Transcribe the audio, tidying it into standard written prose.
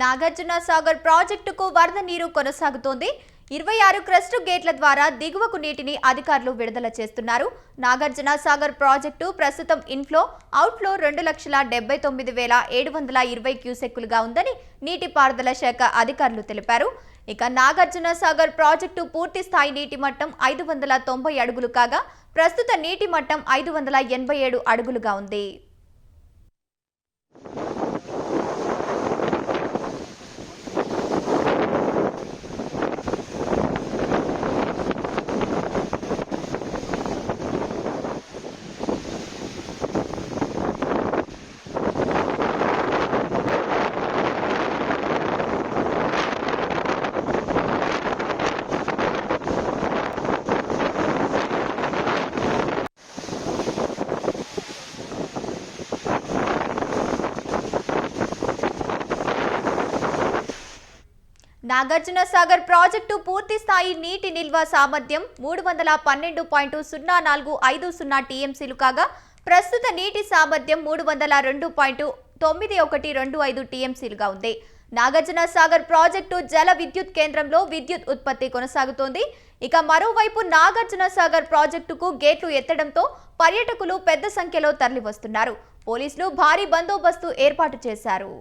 నాగార్జున సాగర్ ప్రాజెక్టుకు వరద నీరు కొనసాగుతోంది. 26 క్రస్ట్ గేట్ల ద్వారా దిగువకు నీటిని అధికారులు విడుదల చేస్తున్నారు. నాగార్జున సాగర్ ప్రాజెక్టు ప్రస్తుతం ఇన్ఫ్లో, అవుట్ఫ్లో 2,79,720 క్యూసెక్కులుగా ఉందని నీటిపారుదల శాఖ అధికారులు తెలిపారు. ఇక నాగార్జున సాగర్ ప్రాజెక్టు పూర్తి స్థాయి నీటి మట్టం 590 అడుగులు కాగా ప్రస్తుత నీటి మట్టం 587 అడుగులుగా ఉంది. నాగార్జున సాగర్ ప్రాజెక్టు పూర్తి స్థాయి నీటి నిల్వ సామర్థ్యం 312.0450 టీఎంసీలు కాగా ప్రస్తుత నీటి సామర్థ్యం 302.9125 టీఎంసీలుగా ఉంది. నాగార్జున సాగర్ ప్రాజెక్టు జల విద్యుత్ కేంద్రంలో విద్యుత్ ఉత్పత్తి కొనసాగుతోంది. ఇక మరోవైపు నాగార్జున సాగర్ ప్రాజెక్టుకు గేట్లు ఎత్తడంతో పర్యాటకులు పెద్ద సంఖ్యలో తరలివస్తున్నారు. పోలీసులు భారీ బందోబస్తు ఏర్పాటు చేశారు.